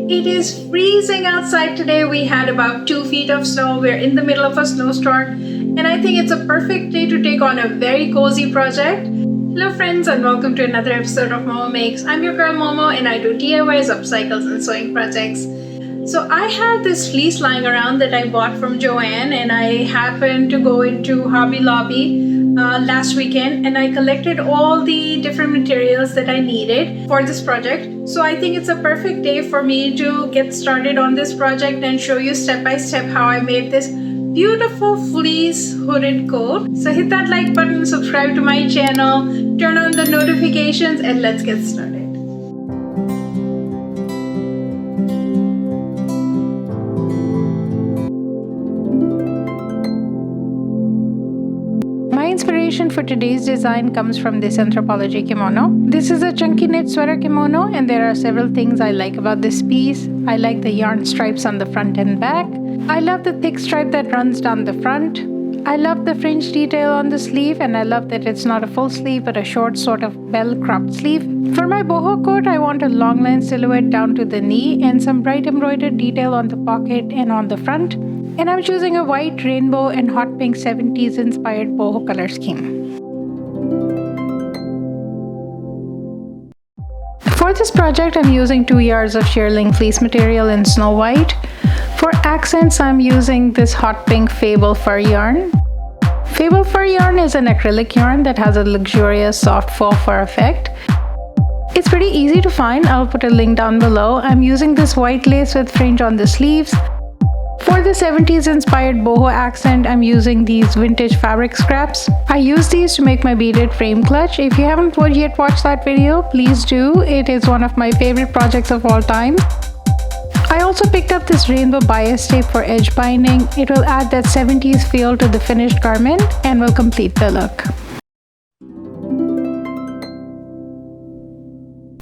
It is freezing outside today. We had about 2 feet of snow. We're in the middle of a snowstorm, and I think it's a perfect day to take on a very cozy project. Hello friends, and welcome to another episode of Momo Makes. I'm your girl Momo, and I do DIYs, upcycles, and sewing projects. So I have this fleece lying around that I bought from JoAnns, and I happened to go into Hobby Lobby last weekend, and I collected all the different materials that I needed for this project. So I think it's a perfect day for me to get started on this project and show you step by step how I made this beautiful fleece hooded coat. So hit that like button, subscribe to my channel, turn on the notifications, and let's get started. My inspiration for today's design comes from this Anthropologie kimono. This is a chunky knit sweater kimono, and there are several things I like about this piece. I like the yarn stripes on the front and back. I love the thick stripe that runs down the front. I love the fringe detail on the sleeve, and I love that it's not a full sleeve but a short sort of bell cropped sleeve. For my boho coat, I want a long line silhouette down to the knee and some bright embroidered detail on the pocket and on the front. And I'm choosing a white, rainbow, and hot pink 70s inspired boho color scheme. For this project, I'm using 2 yards of shearling fleece material in snow white. For accents, I'm using this hot pink Fable fur yarn. Fable fur yarn is an acrylic yarn that has a luxurious soft faux fur effect. It's pretty easy to find. I'll put a link down below. I'm using this white lace with fringe on the sleeves. For the 70s inspired boho accent, I'm using these vintage fabric scraps. I use these to make my beaded frame clutch. If you haven't yet watched that video, please do. It is one of my favorite projects of all time. I also picked up this rainbow bias tape for edge binding. It will add that 70s feel to the finished garment and will complete the look.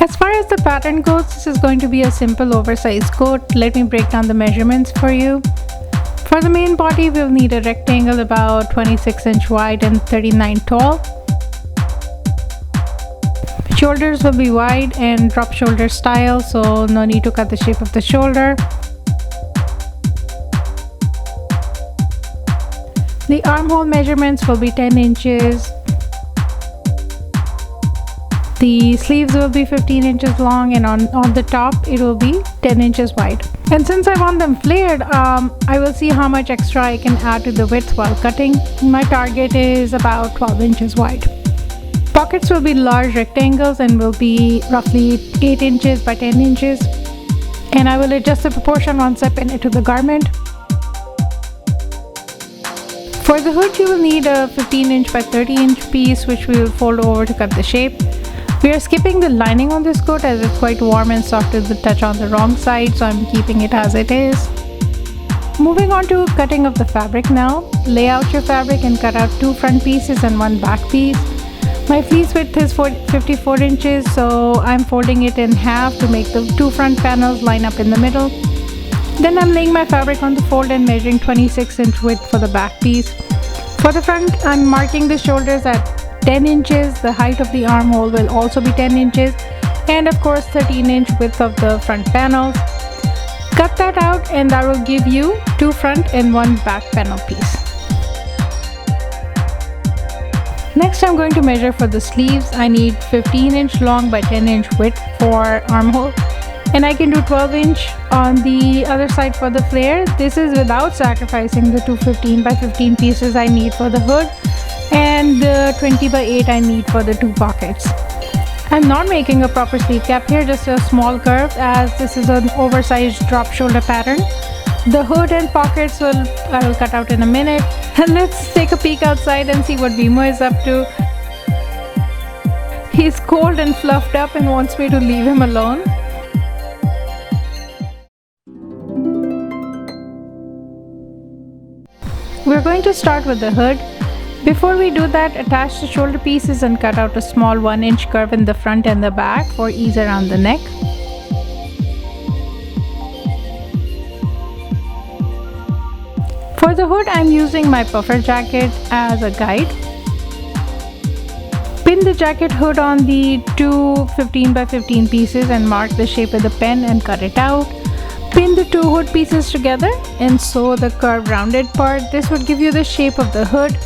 As far as the pattern goes, this is going to be a simple oversized coat. Let me break down the measurements for you. For the main body, we'll need a rectangle about 26 inch wide and 39 tall. Shoulders will be wide and drop shoulder style, so no need to cut the shape of the shoulder. The armhole measurements will be 10 inches. The sleeves will be 15 inches long, and on the top it will be 10 inches wide. And since I want them flared, I will see how much extra I can add to the width while cutting. My target is about 12 inches wide. Pockets will be large rectangles and will be roughly 8 inches by 10 inches. And I will adjust the proportion once I pin it to the garment. For the hood, you will need a 15 inch by 30 inch piece, which we will fold over to cut the shape. We are skipping the lining on this coat as it's quite warm and soft to the touch on the wrong side, so I'm keeping it as it is. Moving on to cutting of the fabric now. Lay out your fabric and cut out 2 front pieces and 1 back piece. My fleece width is 54 inches, so I'm folding it in half to make the 2 front panels line up in the middle. Then I'm laying my fabric on the fold and measuring 26 inch width for the back piece. For the front, I'm marking the shoulders at 10 inches. The height of the armhole will also be 10 inches, and of course 13 inch width of the front panels. Cut that out, and that will give you 2 front and 1 back panel piece. Next, I'm going to measure for the sleeves. I need 15 inch long by 10 inch width for armhole, and I can do 12 inch on the other side for the flare. This is without sacrificing the 2 15 by 15 pieces I need for the hood and the 20 by 8 I need for the 2 pockets. I'm not making a proper sleeve cap here, just a small curve, as this is an oversized drop shoulder pattern. The hood and pockets I will cut out in a minute. And let's take a peek outside and see what Momo is up to. He's cold and fluffed up and wants me to leave him alone. We're going to start with the hood. Before we do that, attach the shoulder pieces and cut out a small 1 inch curve in the front and the back for ease around the neck. For the hood, I'm using my puffer jacket as a guide. Pin the jacket hood on the 2 15 by 15 pieces and mark the shape with a pen and cut it out. Pin the two hood pieces together and sew the curved rounded part. This would give you the shape of the hood.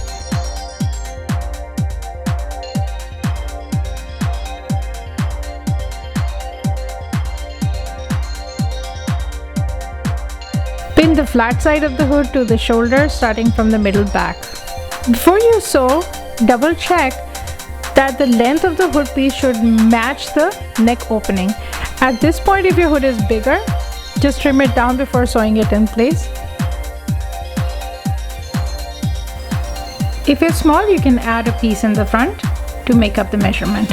Pin the flat side of the hood to the shoulder starting from the middle back. Before you sew, double check that the length of the hood piece should match the neck opening. At this point, if your hood is bigger, just trim it down before sewing it in place. If it's small, you can add a piece in the front to make up the measurement.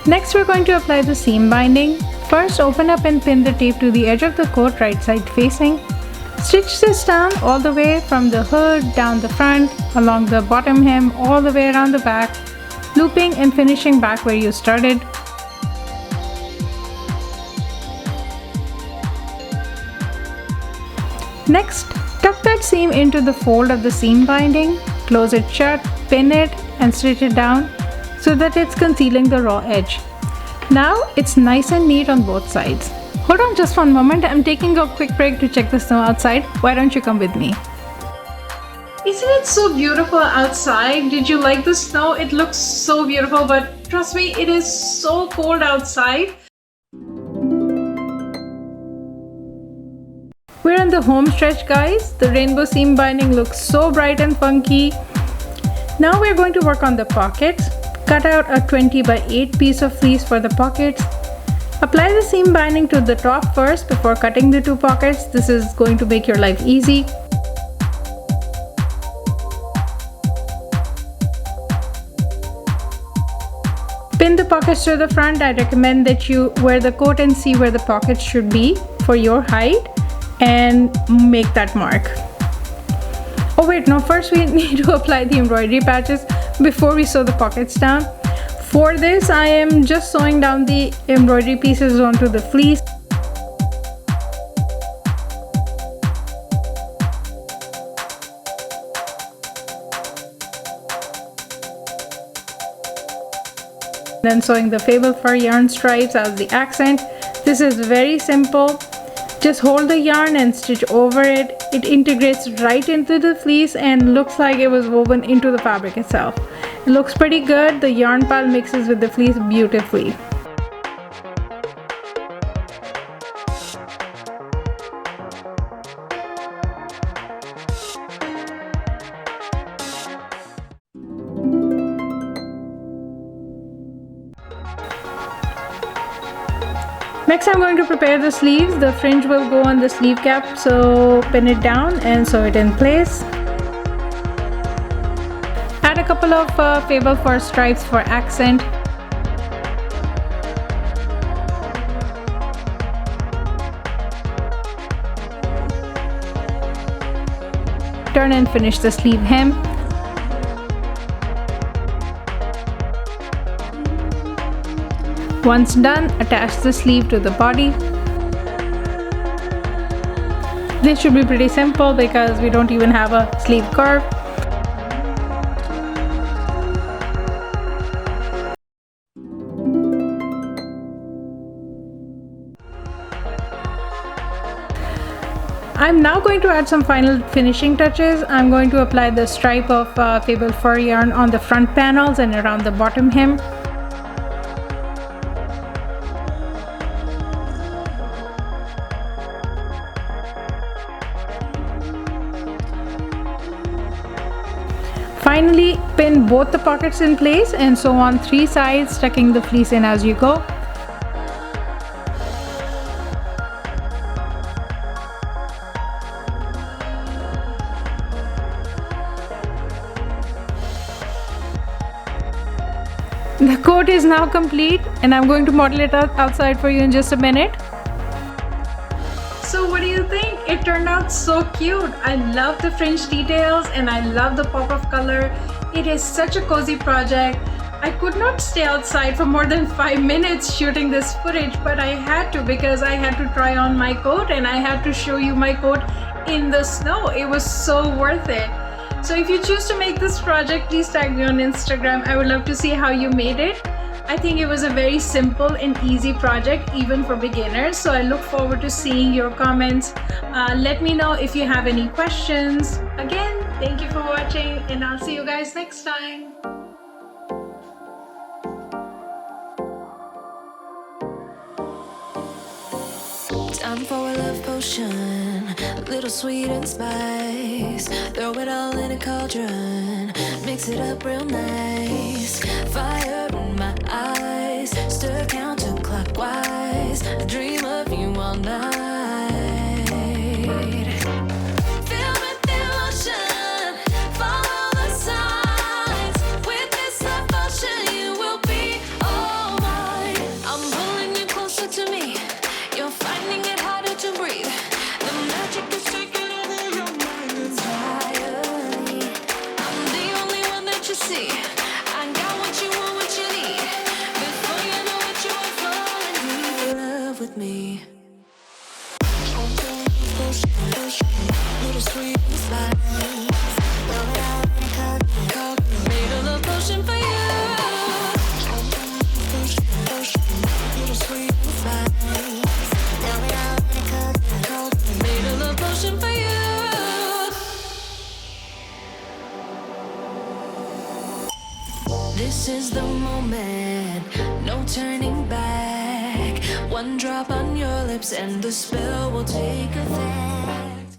Next, we're going to apply the seam binding. First, open up and pin the tape to the edge of the coat, right side facing. Stitch this down all the way from the hood, down the front, along the bottom hem, all the way around the back, looping and finishing back where you started. Next, tuck that seam into the fold of the seam binding, close it shut, pin it and stitch it down so that it's concealing the raw edge. Now it's nice and neat on both sides. Hold on just one moment, I'm taking a quick break to check the snow outside. Why don't you come with me? Isn't it so beautiful outside? Did you like the snow? It looks so beautiful, but trust me, it is so cold outside. We're on the home stretch, guys. The rainbow seam binding looks so bright and funky. Now we're going to work on the pockets. Cut out a 20 by 8 piece of fleece for the pockets. Apply the seam binding to the top first before cutting the two pockets. This is going to make your life easy. Pin the pockets to the front. I recommend that you wear the coat and see where the pockets should be for your height and make that mark. Oh wait, no, first we need to apply the embroidery patches before we sew the pockets down. For this, I am just sewing down the embroidery pieces onto the fleece. Then sewing the Fable fur yarn stripes as the accent. This is very simple. Just hold the yarn and stitch over it. It integrates right into the fleece and looks like it was woven into the fabric itself. It looks pretty good. The yarn pile mixes with the fleece beautifully. Next, I'm going to prepare the sleeves. The fringe will go on the sleeve cap, so pin it down and sew it in place. Add a couple of Fable fur stripes for accent. Turn and finish the sleeve hem. Once done, attach the sleeve to the body. This should be pretty simple because we don't even have a sleeve curve. I'm now going to add some final finishing touches. I'm going to apply the stripe of Fable fur yarn on the front panels and around the bottom hem. Finally, pin both the pockets in place and sew on 3 sides, tucking the fleece in as you go. The coat is now complete and I'm going to model it outside for you in just a minute. So what do you think? It turned out so cute. I love the fringe details and I love the pop of color. It is such a cozy project. I could not stay outside for more than 5 minutes shooting this footage, but I had to because I had to try on my coat and I had to show you my coat in the snow. It was so worth it. So if you choose to make this project, please tag me on Instagram. I would love to see how you made it. I think it was a very simple and easy project, even for beginners. So I look forward to seeing your comments. Let me know if you have any questions. Again, thank you for watching, and I'll see you guys next time. Time for a love potion, a little sweet and spice. Throw it all in a cauldron, mix it up real nice. Fire in my eyes, stir counterclockwise. I dream of you all night. Feel with the emotion, follow the signs. With this love potion, you will be all mine. I'm pulling you closer to me. You're finding it harder to breathe. The magic is taking over your mind entirely. I'm the only one that you see. I got what you want, what you need. Before you know it, you are falling deep in love with me. Little sweet spice. Made a love potion for you. Little sweet spice. Made a love potion for you. This is the moment, no turning back. One drop on your lips and the spell will take effect.